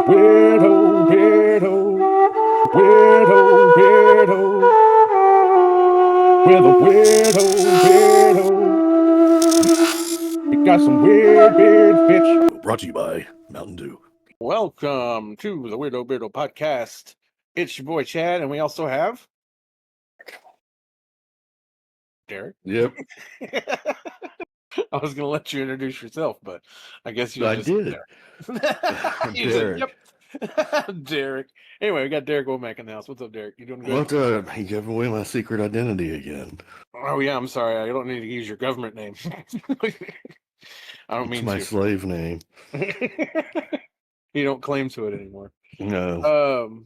Weirdo, weirdo, weirdo, weirdo. We're the weirdo, weirdo. We got some weird beards, bitch. Brought to you by Mountain Dew. Welcome to the Weirdo Beardo podcast. It's your boy Chad, and we also have Derek. Yep, I was going to let you introduce yourself, but I guess you I just did. you said, Derek. "Yep." Derek. Anyway, we got Derek Womack in the house. What's up, Derek? You doing good? What the? He gave away my secret identity again. Oh yeah, I'm sorry. I don't need to use your government name. I don't It's mean my to. slave name. You don't claim to it anymore. No.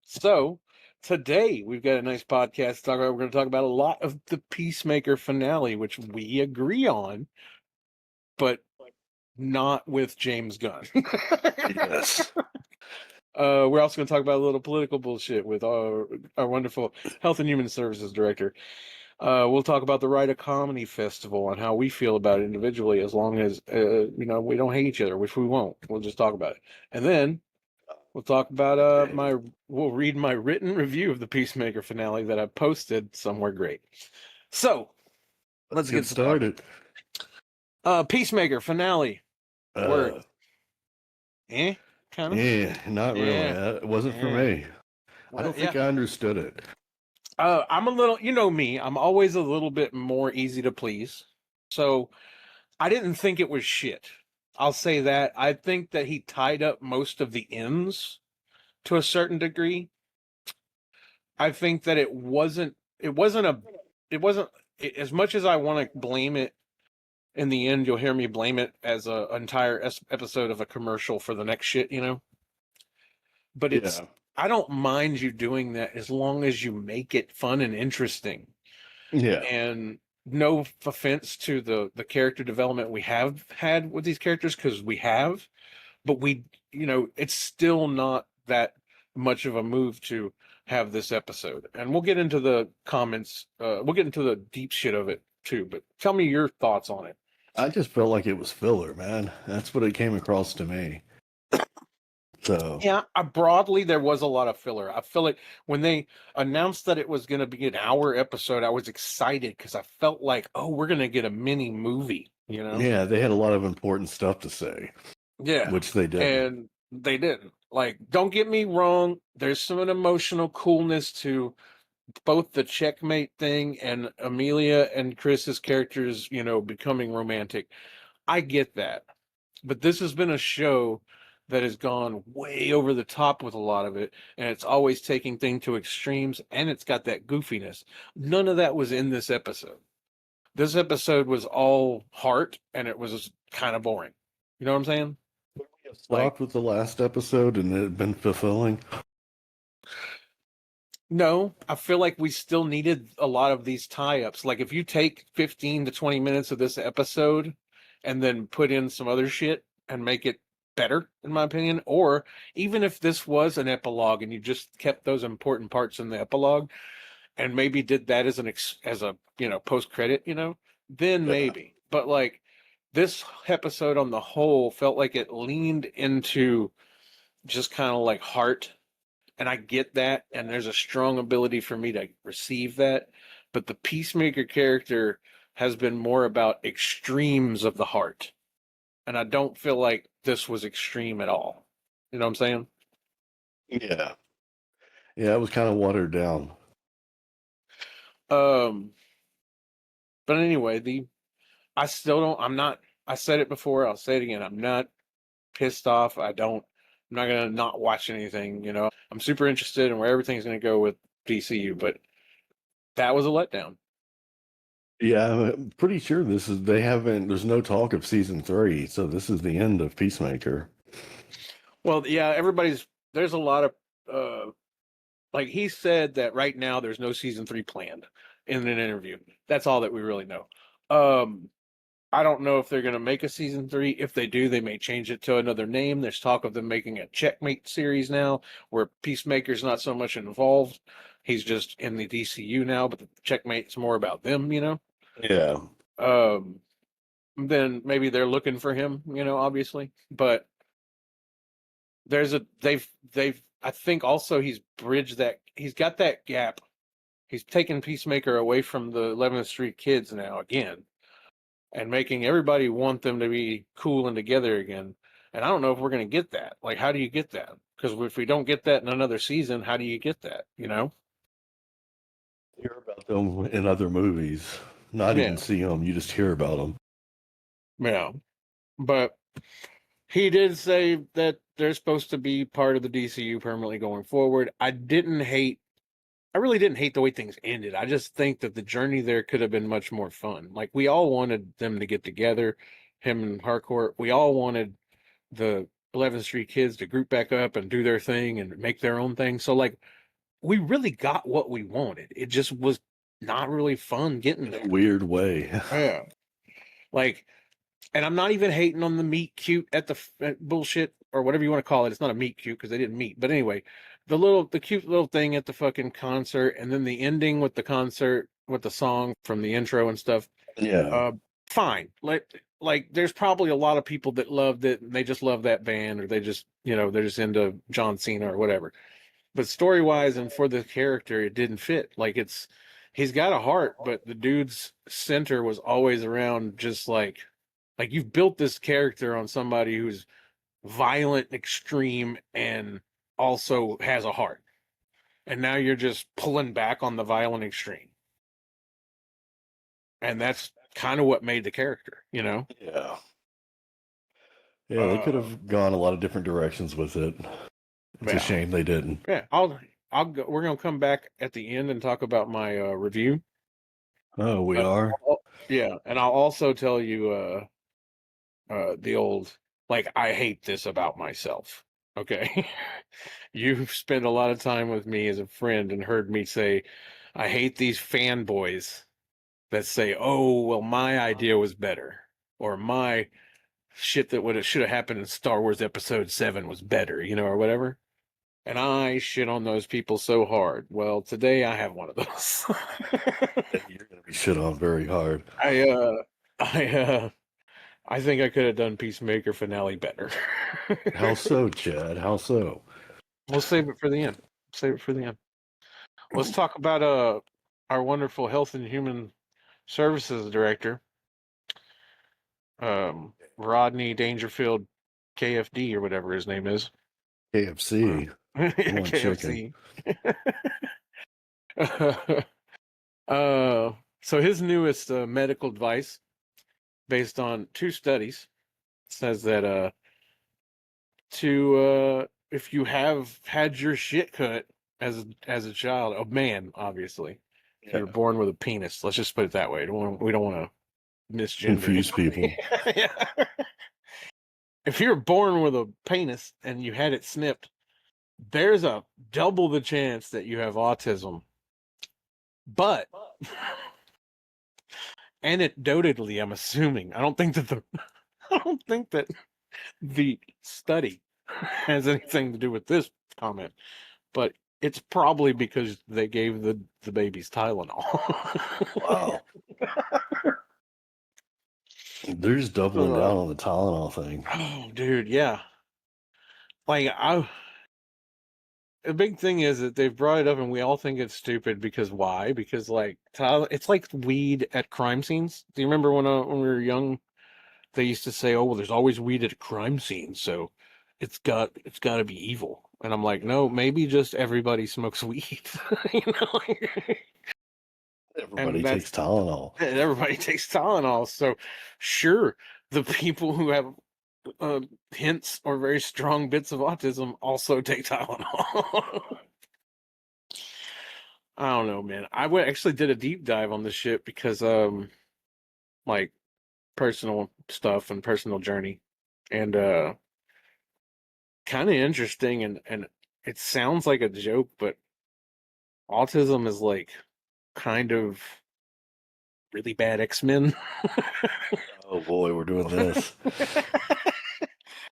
So today we've got a nice podcast to talk about. We're going to talk about a lot of the Peacemaker finale, which we agree on, but not with James Gunn. Yes. We're also going to talk about a little political bullshit with our wonderful Health and Human Services Director. We'll talk about the Writer Comedy Festival and how we feel about it individually, as long as we don't hate each other, which we won't. We'll just talk about it, and then we'll talk about we'll read my written review of the Peacemaker finale that I posted somewhere great. So let's get started. Peacemaker finale. Word. Kind of. Yeah, not really. It wasn't for me. I don't think I understood it. I'm a little, you know me, I'm always a little bit more easy to please. So I didn't think it was shit. I'll say that. I think that he tied up most of the ends to a certain degree. I think that it wasn't as much as I want to blame it. In the end, you'll hear me blame it as an entire episode of a commercial for the next shit, But Yeah. I don't mind you doing that as long as you make it fun and interesting. Yeah. And no offense to the character development we have had with these characters, because we have, but it's still not that much of a move to have this episode. And we'll get into the comments. We'll get into the deep shit of it too. But tell me your thoughts on it. I just felt like it was filler, man. That's what it came across to me. So Yeah, broadly there was a lot of filler. I feel like when they announced that it was going to be an hour episode, I was excited because I felt like, oh, we're going to get a mini movie, yeah, they had a lot of important stuff to say, Yeah, which they didn't. and they didn't. Like, don't get me wrong, there's some emotional coolness to both the checkmate thing and Amelia and Chris's characters, becoming romantic. I get that. But this has been a show that has gone way over the top with a lot of it, and it's always taking things to extremes, and it's got that goofiness. None of that was in this episode. This episode was all heart, and it was kind of boring. You know what I'm saying? Stopped with the last episode and it had been fulfilling. No, I feel like we still needed a lot of these tie-ups. Like, if you take 15 to 20 minutes of this episode and then put in some other shit and make it better, in my opinion, or even if this was an epilogue and you just kept those important parts in the epilogue and maybe did that as as a, post credit, then maybe. But like, this episode on the whole felt like it leaned into just kind of like heart, and I get that, and there's a strong ability for me to receive that. But the Peacemaker character has been more about extremes of the heart, and I don't feel like this was extreme at all. You know what I'm saying? Yeah. Yeah, it was kind of watered down. Um, but anyway, I still don't. I'm not. I said it before. I'll say it again. I'm not pissed off. I'm not gonna not watch anything. I'm super interested in where everything's gonna go with DCU, but that was a letdown. Yeah, I'm pretty sure there's no talk of season 3, so this is the end of Peacemaker. Well, yeah, there's a lot of like, he said that right now there's no season 3 planned in an interview. That's all that we really know. I don't know if they're going to make a season 3. If they do, they may change it to another name. There's talk of them making a Checkmate series now, where Peacemaker's not so much involved. He's just in the DCU now, but the Checkmate's more about them, Yeah. Then maybe they're looking for him, obviously. But they've I think also he's bridged that, he's got that gap. He's taken Peacemaker away from the 11th Street kids now again, and making everybody want them to be cool and together again. And I don't know if we're going to get that. Like, how do you get that? Because if we don't get that in another season, how do you get that? You know? Hear about them in other movies, not Yeah, even see them. You just hear about them. yeah. But he did say that they're supposed to be part of the DCU permanently going forward. I really didn't hate the way things ended. I just think that the journey there could have been much more fun. Like, we all wanted them to get together, him and Harcourt. We all wanted the 11th Street kids to group back up and do their thing and make their own thing. So, like, we really got what we wanted. It just was not really fun getting In a there. weird way. Yeah. Like, and I'm not even hating on the meet cute at the bullshit or whatever you want to call it. It's not a meet cute because they didn't meet. But anyway, the cute little thing at the fucking concert, and then the ending with the concert with the song from the intro and stuff. Yeah. Fine. Like there's probably a lot of people that loved it and they just love that band, or they just, they're just into John Cena or whatever. But story wise and for the character, it didn't fit. Like, he's got a heart, but the dude's center was always around, just like you've built this character on somebody who's violent, extreme, and also has a heart. And now you're just pulling back on the violent extreme. And that's kind of what made the character, Yeah. Yeah, they could Uh, have gone a lot of different directions with it. It's a yeah. shame they didn't. Yeah, I'll go, we're gonna come back at the end and talk about my review. Oh, we Uh, are? yeah, and I'll also tell you the old, like, I hate this about myself. Okay. You've spent a lot of time with me as a friend and heard me say, I hate these fanboys that say, oh, well, my idea was better, or my shit that would have should have happened in Star Wars Episode 7 was better, or whatever. And I shit on those people so hard. Well, today I have one of those. You're going to be shit on very hard. I uh I think I could have done Peacemaker Finale better. How so, Chad? How so? We'll save it for the end. Save it for the end. Let's talk about our wonderful Health and Human Services Director, Rodney Dangerfield, KFD or whatever his name is. KFC. Come on, chicken. KFC. So his newest medical advice, based on 2 studies, says that if you have had your shit cut as a child, a man, obviously, if you were born with a penis, let's just put it that way. We don't want to misgender Confuse people. Yeah. If you're born with a penis and you had it snipped, there's a double the chance that you have autism. But anecdotally, I'm assuming, I don't think that the study has anything to do with this comment, but it's probably because they gave the babies Tylenol. Wow. They're just doubling down on the Tylenol thing. Oh, dude, yeah. Like, the big thing is that they've brought it up and we all think it's stupid because why? Because, like, it's like weed at crime scenes. Do you remember when we were young, they used to say, "Oh, well, there's always weed at a crime scene, so it's got to be evil." And I'm like, no, maybe just everybody smokes weed, you know. Everybody takes Tylenol. Everybody takes Tylenol, so sure, the people who have hints or very strong bits of autism also take Tylenol. I don't know, man. Actually did a deep dive on this shit because like personal stuff and personal journey, and kind of interesting, and it sounds like a joke, but autism is like kind of really bad X-Men. Oh boy, we're doing this.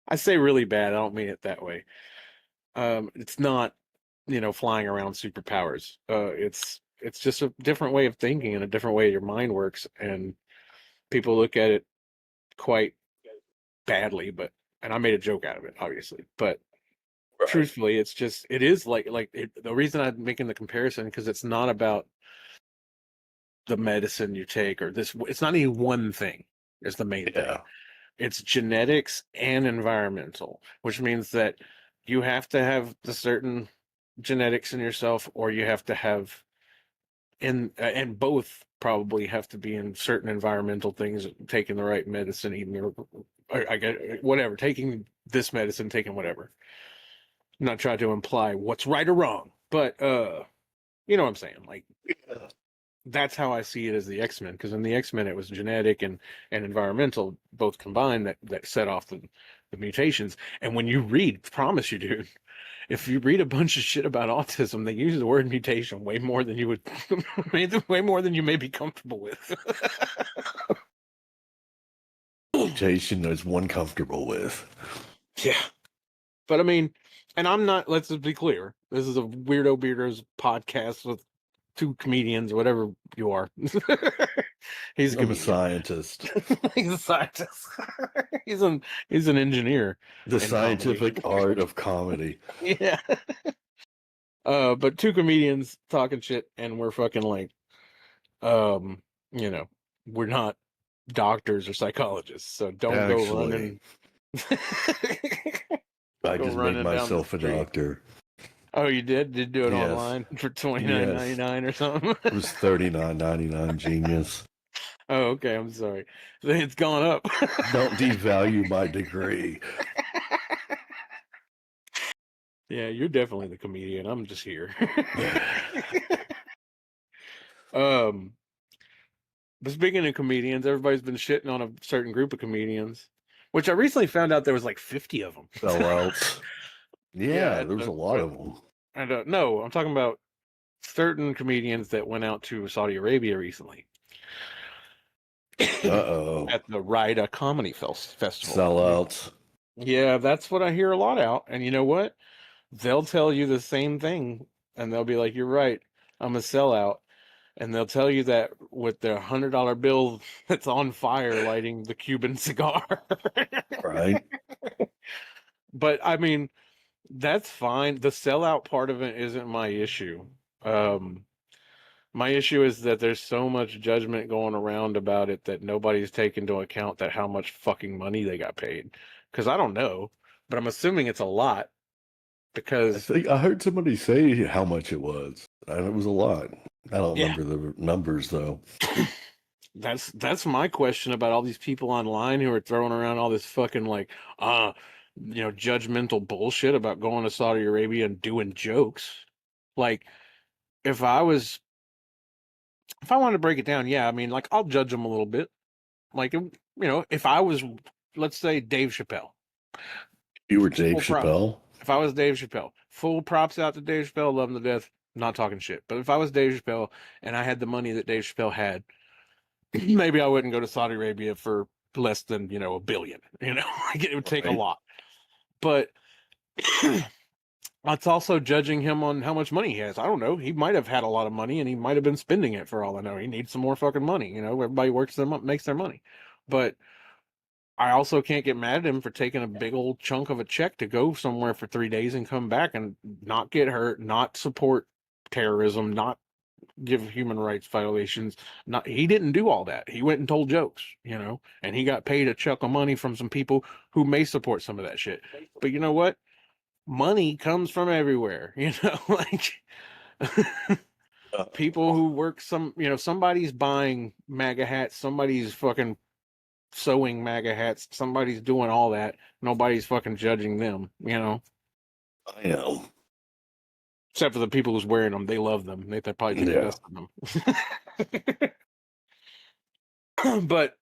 I say really bad, I don't mean it that way. It's not, flying around superpowers. It's just a different way of thinking and a different way your mind works, and people look at it quite badly, and I made a joke out of it, obviously, but Right. truthfully, it's just it is the reason I'm making the comparison because it's not about the medicine you take or this. It's not any one thing is the main thing. Yeah. It's genetics and environmental, which means that you have to have the certain genetics in yourself, or you have to have and both probably have to be in certain environmental things, taking the right medicine, eating or I get whatever, taking this medicine, taking whatever. I'm not trying to imply what's right or wrong, but you know what I'm saying? Like Yeah. that's how I see it as the X-Men, because in the X-Men it was genetic and environmental both combined that set off the mutations. And when you read, promise you, dude, if you read a bunch of shit about autism, they use the word mutation way more than you would, way more than you may be comfortable with. Mutation is one comfortable with. Yeah. But I mean, and I'm not, let's just be clear. This is a Weirdo Beardos podcast with two comedians, whatever you are. He's a I'm a comedian. Scientist. He's a scientist. he's an engineer. The in comedy. scientific art of comedy. Yeah. But two comedians talking shit, and we're fucking like, you know, we're not doctors or psychologists, so don't go running. I Go just made running down the myself a street. doctor. Oh, you did? Did you do it Yes. online for $29.99 or something? It was $39.99, genius. Oh, okay. I'm sorry. It's gone up. Don't devalue my degree. Yeah, you're definitely the comedian. I'm just here. But speaking of comedians, everybody's been shitting on a certain group of comedians, which I recently found out there was like 50 of them. Sellouts. Yeah, there's a lot of them. And no, I'm talking about certain comedians that went out to Saudi Arabia recently. Uh-oh. At the RFK Comedy Festival. Sellouts. Yeah, that's what I hear a lot out. And you know what? They'll tell you the same thing, and they'll be like, "You're right, I'm a sellout." And they'll tell you that with their $100 bill that's on fire, lighting the Cuban cigar. Right. But I mean, that's fine. The sellout part of it isn't my issue. My issue is that there's so much judgment going around about it that nobody's taking into account that how much fucking money they got paid. Because I don't know, but I'm assuming it's a lot. Because I heard somebody say how much it was, and it was a lot. I don't remember the numbers though. That's my question about all these people online who are throwing around all this fucking like judgmental bullshit about going to Saudi Arabia and doing jokes. Like if I wanted to break it down, yeah, I mean, like I'll judge them a little bit. Like if I was, let's say, Dave Chappelle. You were Dave Chappelle? If I was Dave Chappelle, full props out to Dave Chappelle, love him to death, not talking shit. But if I was Dave Chappelle and I had the money that Dave Chappelle had, maybe I wouldn't go to Saudi Arabia for less than, $1 billion. Like it would take a lot. But that's also judging him on how much money he has. I don't know. He might have had a lot of money and he might have been spending it for all I know. He needs some more fucking money. Everybody works them up, makes their money. But I also can't get mad at him for taking a big old chunk of a check to go somewhere for 3 days and come back and not get hurt, not support terrorism, not give human rights violations. He didn't do all that. He went and told jokes, and he got paid a chunk of money from some people who may support some of that shit. But you know what? Money comes from everywhere, like people who work somebody's buying MAGA hats, somebody's fucking sewing MAGA hats, somebody's doing all that. Nobody's fucking judging them, I know. Except for the people who's wearing them. They love them. They probably think the best of them. But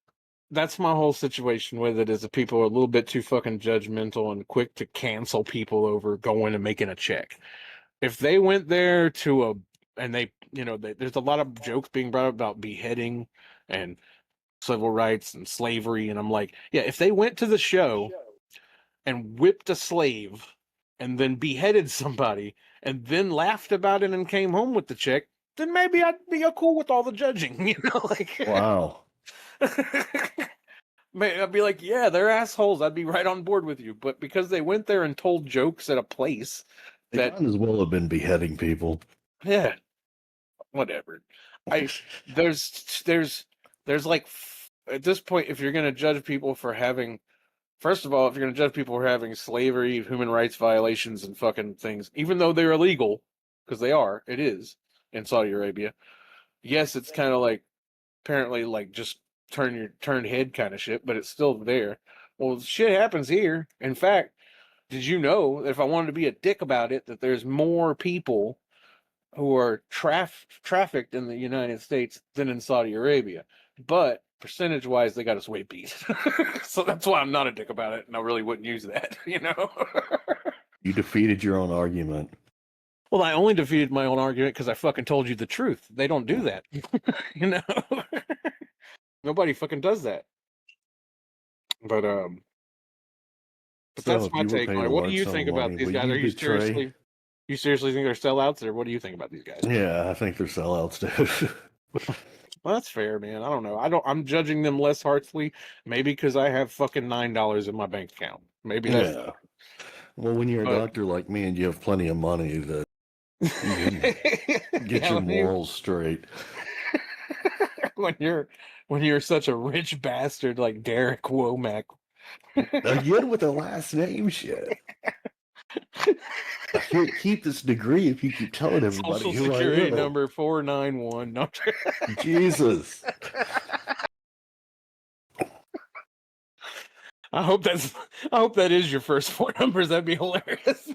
that's my whole situation with it, is that people are a little bit too fucking judgmental and quick to cancel people over going and making a check. If they went there and they, there's a lot of jokes being brought up about beheading and civil rights and slavery. And I'm like, yeah, if they went to the show and whipped a slave and then beheaded somebody and then laughed about it and came home with the check, then maybe I'd be cool with all the judging, like. Wow. Man, I'd be like, yeah, they're assholes. I'd be right on board with you. But because they went there and told jokes at a place They that, might as well have been beheading people. yeah, whatever. I there's like at this point, if you're gonna judge people for having, first of all, if you're gonna judge people for having slavery, human rights violations, and fucking things, even though they're illegal, because they are, it is in Saudi Arabia. Yes, it's kind of like apparently like just turn head kind of shit, but it's still there. Well, shit happens here. In fact, did you know that if I wanted to be a dick about it, that there's more people who are trafficked in the United States than in Saudi Arabia? But percentage wise, they got us way beat. So that's why I'm not a dick about it, and I really wouldn't use that, you know? You defeated your own argument. Well, I only defeated my own argument because I fucking told you the truth. They don't do that, you know? Nobody fucking does that. But So that's if my you were take paid on a it. What do large you sum of think about money, these would guys? you Are betray? you seriously think they're sellouts, or what do you think about these guys? Yeah, I think they're sellouts, dude. Well, that's fair, man. I don't know. I'm judging them less harshly, maybe because I have fucking $9 in my bank account. Maybe that's Yeah. Well, when you're a but doctor like me and you have plenty of money, that you can get yeah, your morals straight. when you're when you're such a rich bastard like Derek Womack. Again with the last name shit. I can't keep this degree if you keep telling everybody Social who I Security am. number 491. No. Jesus. I hope that is your first four numbers. That'd be hilarious.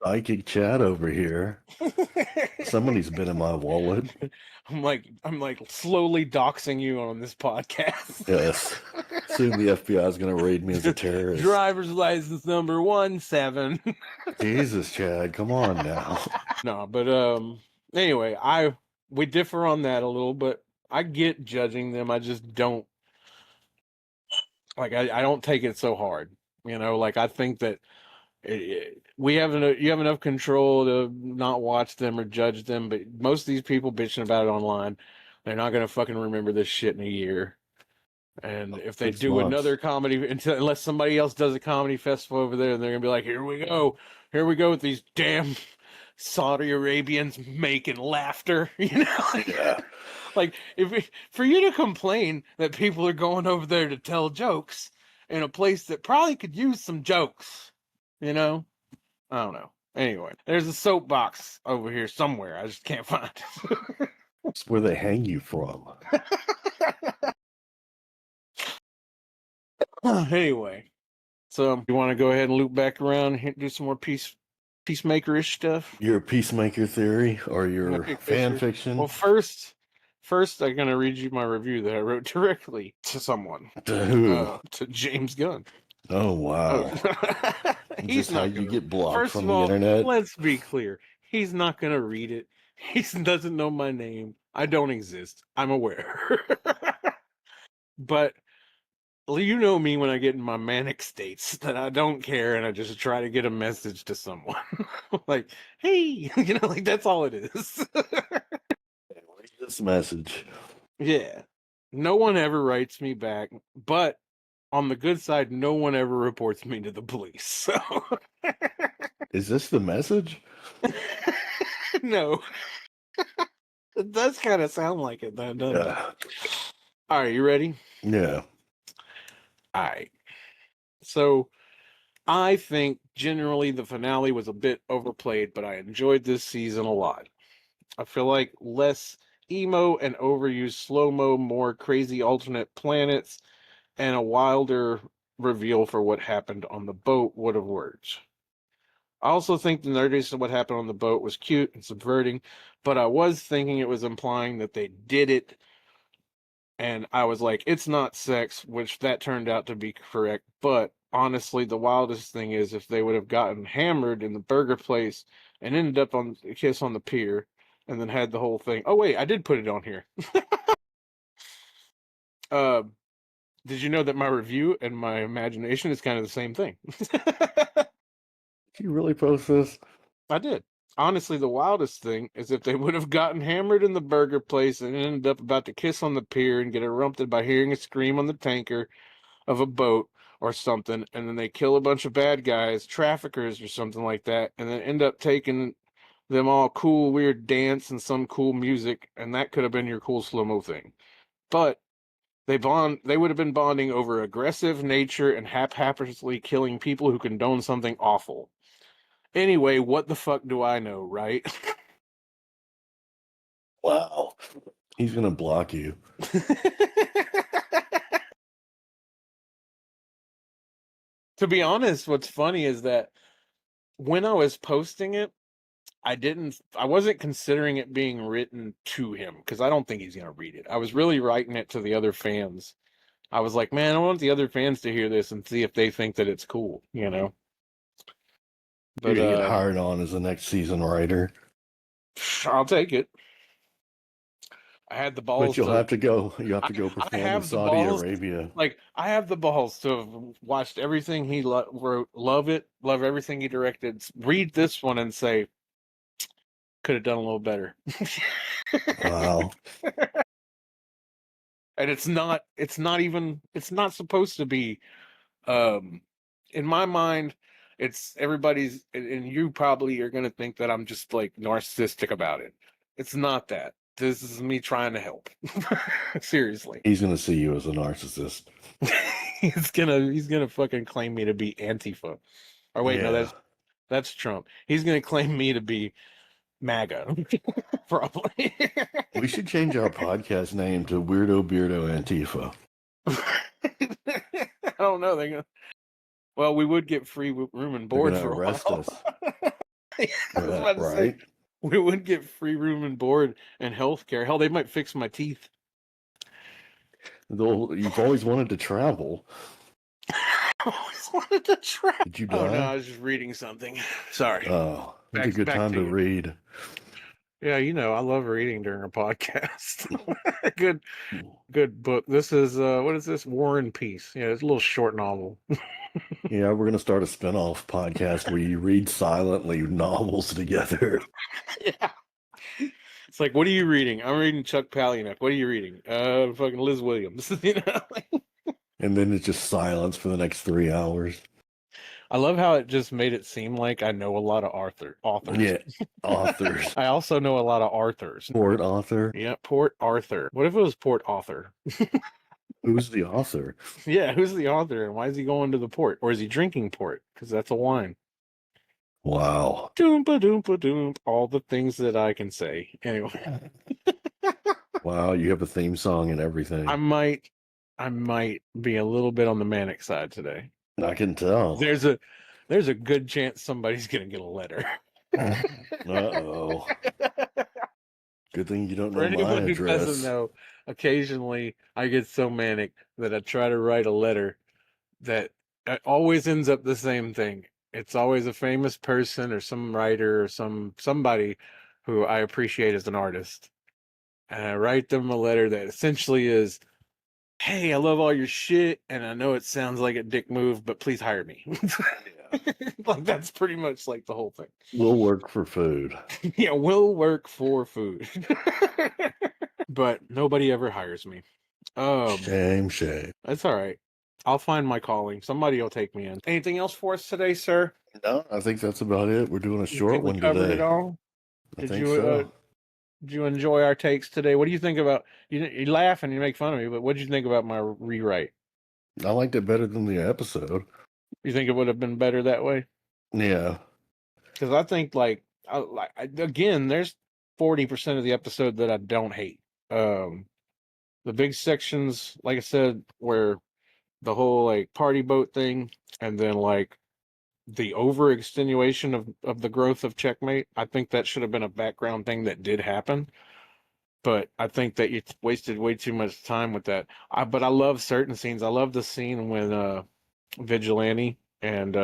Psychic Chad over here. Somebody's been in my wallet. I'm like slowly doxing you on this podcast. Yes. Soon the FBI is going to raid me as a terrorist. Driver's license number 17. Jesus, Chad, come on now. No, but anyway, we differ on that a little, but I get judging them. I just don't like I don't take it so hard. You know, like I think that you have enough control to not watch them or judge them, but most of these people bitching about it online, they're not gonna fucking remember this shit in a year. And if they 6 do months. another comedy, unless somebody else does a comedy festival over there, they're gonna be like, here we go with these damn Saudi Arabians making laughter, you know? Yeah. Like for you to complain that people are going over there to tell jokes in a place that probably could use some jokes, you know? I don't know. Anyway, there's a soapbox over here somewhere. I just can't find it. It's where they hang you from. Anyway, so you want to go ahead and loop back around and do some more peacemaker-ish stuff? Your peacemaker theory or your fan fiction? Well, first I'm gonna read you my review that I wrote directly to someone. To who? To James Gunn. Oh, wow. He's Just how not you gonna, get blocked first from of the all, internet. let's be clear. He's not gonna read it. He doesn't know my name. I don't exist. I'm aware. But you know me when I get in my manic states that I don't care and I just try to get a message to someone. Like, hey, you know, like that's all it is. Read this message. Yeah. No one ever writes me back, but on the good side, no one ever reports me to the police. So Is this the message? no. It does kind of sound like it, though, doesn't it? Yeah. All right, you ready? Yeah. All right. So I think generally the finale was a bit overplayed, but I enjoyed this season a lot. I feel like less emo and overused slow-mo, more crazy alternate planets, and a wilder reveal for what happened on the boat would have worked. I also think the nerdiness of what happened on the boat was cute and subverting, but I was thinking it was implying that they did it, and I was like, it's not sex, which that turned out to be correct. But honestly, the wildest thing is if they would have gotten hammered in the burger place and ended up on a kiss on the pier, and then had the whole thing. Oh wait, I did put it on here. uh, did you know that my review and my imagination is kind of the same thing? Did you really post this? I did. honestly, the wildest thing is if they would have gotten hammered in the burger place and ended up about to kiss on the pier and get erupted by hearing a scream on the tanker of a boat or something, and then they kill a bunch of bad guys, traffickers or something like that, and then end up taking them all cool, weird dance and some cool music, and that could have been your cool slow-mo thing. But they would have been bonding over aggressive nature and haphazardly killing people who condone something awful. Anyway, what the fuck do I know, right? Wow. He's gonna block you. To be honest, what's funny is that when I was posting it, I wasn't considering it being written to him because I don't think he's gonna read it. I was really writing it to the other fans. I was like, man, I want the other fans to hear this and see if they think that it's cool, you know. You're But gonna get hired on as the next season writer. I'll take it. I had the balls. But you'll have to go. You have to go I perform in have the Saudi balls. Arabia. Like I have the balls to have watched everything he wrote, love it, love everything he directed. Read this one and say, could have done a little better. Wow. And it's not supposed to be. In my mind, it's everybody's, and you probably are gonna think that I'm just like narcissistic about it. It's not that. This is me trying to help. Seriously. He's gonna see you as a narcissist. he's gonna fucking claim me to be Antifa. Or wait, no, Yeah. that's Trump. He's gonna claim me to be MAGA. Probably. We should change our podcast name to Weirdo, Beardo, Antifa. I don't know. Well, we would get free room and board They're for gonna a arrest while. us. I was about to say, Right? we would get free room and board and health care. Hell, they might fix my teeth. You've always wanted to travel. I always wanted to try. Did you Oh no, die? I was just reading something. Sorry. Oh, it's a good Back time to to you. read. Yeah, I love reading during a podcast. Good book. This is what is this? War and Peace. Yeah, it's a little short novel. Yeah, we're gonna start a spin-off podcast where you read silently novels together. Yeah. It's like, what are you reading? I'm reading Chuck Palahniuk. What are you reading? Fucking Liz Williams. And then it's just silence for the next 3 hours. I love how it just made it seem like I know a lot of authors. Yeah, authors. I also know a lot of Arthurs. Port author. Yeah, Port Arthur. What if it was Port Author? Who's the author? Yeah, who's the author and why is he going to the port? Or is he drinking port? Because that's a wine. Wow. Doompa doompa doom. All the things that I can say. Anyway. Wow, you have a theme song and everything. I might be a little bit on the manic side today. I can tell. There's a good chance somebody's gonna get a letter. Uh-oh. Good thing you don't For know my anyone who address. doesn't know, occasionally I get so manic that I try to write a letter that it always ends up the same thing. It's always a famous person or some writer or somebody who I appreciate as an artist. And I write them a letter that essentially is, hey, I love all your shit, and I know it sounds like a dick move, but please hire me. Like that's pretty much like the whole thing. We'll work for food. Yeah, we'll work for food. But nobody ever hires me. Shame. That's all right. I'll find my calling. Somebody will take me in. Anything else for us today, sir? No, I think that's about it. We're doing a You short think we one covered today. it all? I Did think you so. did you enjoy our takes today? What do you think about you laugh and you make fun of me, but what did you think about my rewrite? I liked it better than the episode. You think it would have been better that way? Yeah. Because I think again, there's 40% of the episode that I don't hate. The big sections, like I said, where the whole like party boat thing, and then like the over extenuation of the growth of Checkmate. I think that should have been a background thing that did happen. But I think that you wasted way too much time with that. But I love certain scenes. I love the scene when Vigilante and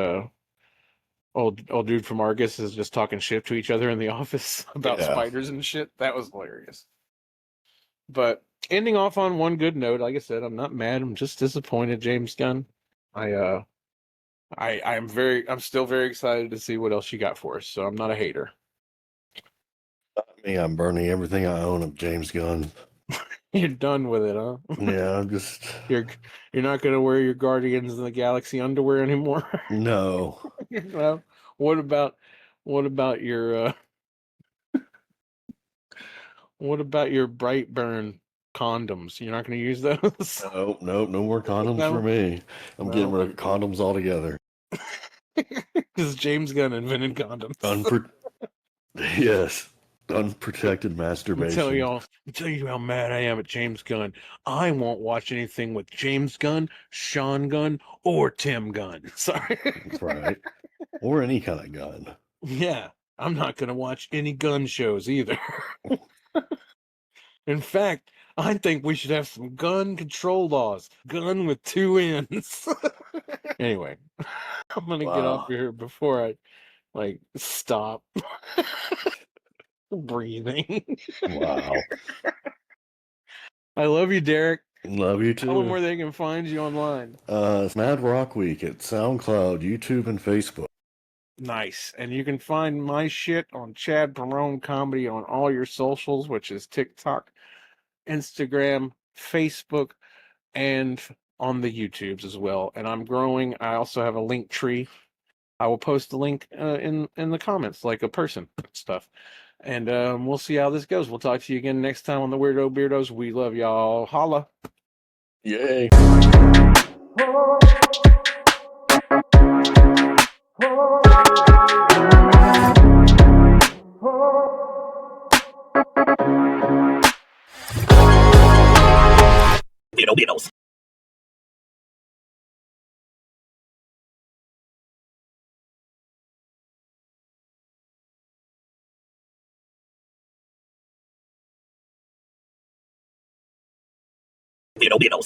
old dude from Argus is just talking shit to each other in the office about spiders and shit. That was hilarious. But ending off on one good note, like I said, I'm not mad. I'm just disappointed, James Gunn. I'm still very excited to see what else you got for us. So I'm not a hater. Me, I'm burning everything I own of James Gunn. You're done with it, huh? Yeah, I'm just You're you're not gonna wear your Guardians of the Galaxy underwear anymore. no. Well, what about what about your what about your Brightburn condoms? You're not gonna use those? Nope, nope, no more condoms for No, me. I'm getting no, rid of condoms altogether. because James Gunn invented condoms. Unpro- yes, unprotected masturbation. I'll tell you how mad I am at James Gunn. I won't watch anything with James Gunn, Sean Gunn, or Tim Gunn. Sorry. That's right. Or any kind of gun. Yeah, I'm not gonna watch any gun shows either. In fact, I think we should have some gun control laws. Gun with two ends. Anyway, I'm gonna get off Wow. here before I stop breathing. Wow. I love you, Derek. Love you Tell them too. where they can find you online. It's Mad Rock Week at SoundCloud, YouTube, and Facebook. Nice. And you can find my shit on Chad Perrone Comedy on all your socials, which is TikTok, Instagram, Facebook, and on the YouTubes as well. And I'm growing. I also have a link tree. I will post the link in the comments, like a person stuff. And we'll see how this goes. We'll talk to you again next time on the Weirdo Beardos. We love y'all. Holla. Yay. Weirdo Beardos. Weirdo Beardos.